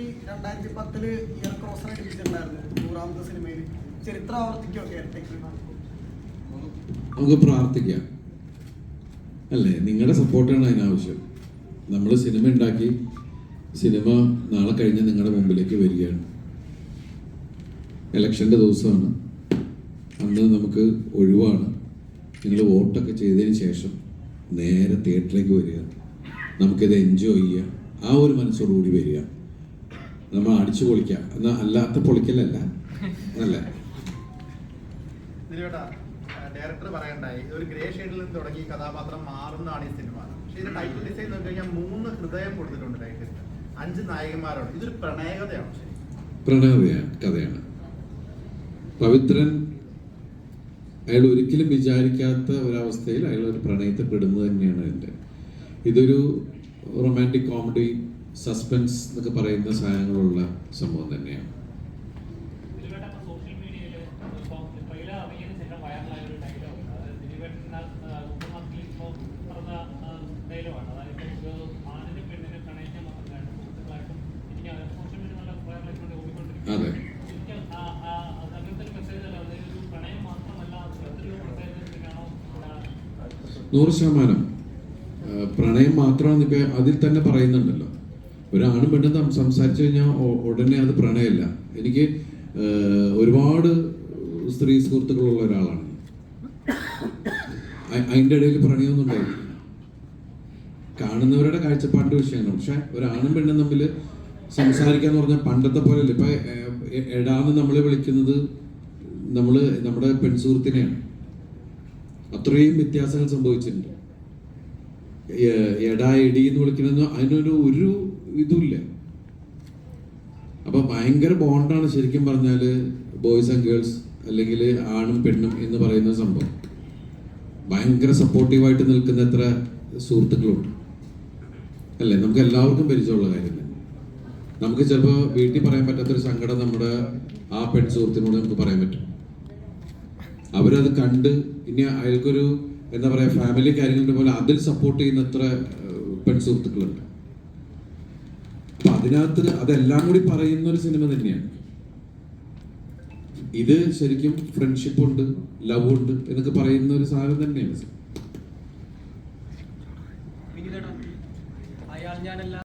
2010 year crosser അടിച്ചിട്ടുണ്ടായിരുന്നു 100ാമത്തെ സിനിമയിൽ. ചരിത്രം ആവർത്തിക്കോ കേരളത്തിൽ? നമുക്ക് പ്രാർത്ഥിക്കാം അല്ലേ? നിങ്ങളുടെ സപ്പോർട്ടാണ് അതിനാവശ്യം. നമ്മൾ സിനിമ ഉണ്ടാക്കി, സിനിമ നാളെ കഴിഞ്ഞ് നിങ്ങളുടെ മുമ്പിലേക്ക് വരികയാണ്. ഇലക്ഷൻ്റെ ദിവസമാണ്, അന്ന് നമുക്ക് ഒഴിവാണ്. നിങ്ങൾ വോട്ടൊക്കെ ചെയ്തതിന് ശേഷം നേരെ തിയേറ്ററിലേക്ക് വരിക, നമുക്കിത് എൻജോയ് ചെയ്യാം. ആ ഒരു മനസ്സോടുകൂടി വരിക, നമ്മൾ അടിച്ചു പൊളിക്കാം. എന്നാൽ അല്ലാത്ത പൊളിക്കലല്ല അല്ല. ഡയറക്ടർ പറയണ്ടായി, ഒരു ഗ്രേ ഷെയ്ഡിൽ നിന്ന് തുടങ്ങി കഥാപാത്രം മാറുന്നതാണ് ഈ സിനിമ. പക്ഷേ ഇത് ടൈറ്റിൽ ഡിസൈൻ നോക്കി കഴിഞ്ഞാൽ 3 ഹൃദയം കൊടുത്തിട്ടുണ്ട് ടൈറ്റിൽ. 5 നായകന്മാരാണ്. ഇതൊരു പ്രണയകഥയാണ്. കഥയാണ്. പവിത്രൻ അയാൾ ഒരിക്കലും വിചാരിക്കാത്ത ഒരവസ്ഥയിൽ അയാൾ ഒരു പ്രണയത്തിൽ പെടുന്നത് തന്നെയാണ് എൻ്റെ. ഇതൊരു റൊമാൻറ്റിക് കോമഡി, സസ്പെൻസ് എന്നൊക്കെ പറയുന്ന സാധനങ്ങളുള്ള സംഭവം തന്നെയാണ്. അതെ, 100% പ്രണയം മാത്രമാണ്. ഇപ്പൊ അതിൽ തന്നെ പറയുന്നുണ്ടല്ലോ, ഒരാണും പെണ്ണും സംസാരിച്ചു കഴിഞ്ഞാൽ ഉടനെ അത് പ്രണയമല്ല. എനിക്ക് ഒരുപാട് സ്ത്രീ സുഹൃത്തുക്കളുള്ള ഒരാളാണ്. അതിൻ്റെ ഇടയിൽ പ്രണയമൊന്നും ഉണ്ടായില്ല. കാണുന്നവരുടെ കാഴ്ചപ്പാടിന്റെ വിഷയമാണ്. പക്ഷെ ഒരാണും പെണ്ണും തമ്മിൽ സംസാരിക്കാന്ന് പറഞ്ഞാൽ പണ്ടത്തെ പോലെയല്ല. ഇപ്പൊ എടാന്ന് നമ്മളെ വിളിക്കുന്നത് നമ്മുടെ പെൺസുഹൃത്തിനെയാണ്. അത്രയും വ്യത്യാസങ്ങൾ സംഭവിച്ചിട്ടുണ്ട്. എടാ എടി എന്ന് വിളിക്കുന്നത് അതിനൊരു ഇതുമില്ല. അപ്പൊ ഭയങ്കര ബോണ്ടാണ് ശരിക്കും പറഞ്ഞാല് ബോയ്സ് ആൻഡ് ഗേൾസ്, അല്ലെങ്കിൽ ആണും പെണ്ണും എന്ന് പറയുന്ന സംഭവം. ഭയങ്കര സപ്പോർട്ടീവായിട്ട് നിൽക്കുന്ന എത്ര സുഹൃത്തുക്കളുണ്ട് അല്ലേ? നമുക്ക് എല്ലാവർക്കും പരിചയമുള്ള കാര്യമില്ല. നമുക്ക് ചിലപ്പോൾ വീട്ടിൽ പറയാൻ പറ്റാത്തൊരു സങ്കടം നമ്മുടെ ആ പെൺ സുഹൃത്തിനോട് നമുക്ക് പറയാൻ പറ്റും. അവരത് കണ്ട് ഇനി അയാൾക്കൊരു എന്താ പറയുക, ഫാമിലി കാര്യങ്ങളുടെ പോലെ അതിൽ സപ്പോർട്ട് ചെയ്യുന്ന എത്ര പെൺ സുഹൃത്തുക്കളുണ്ട്. അപ്പൊ അതിനകത്ത് അതെല്ലാം കൂടി പറയുന്ന ഒരു സിനിമ തന്നെയാണ് ഇത്. ശരിക്കും ഫ്രണ്ട്ഷിപ്പ് ഉണ്ട്, ലവ് ഉണ്ട് എന്നൊക്കെ പറയുന്ന ഒരു സാധനം തന്നെയാണ്.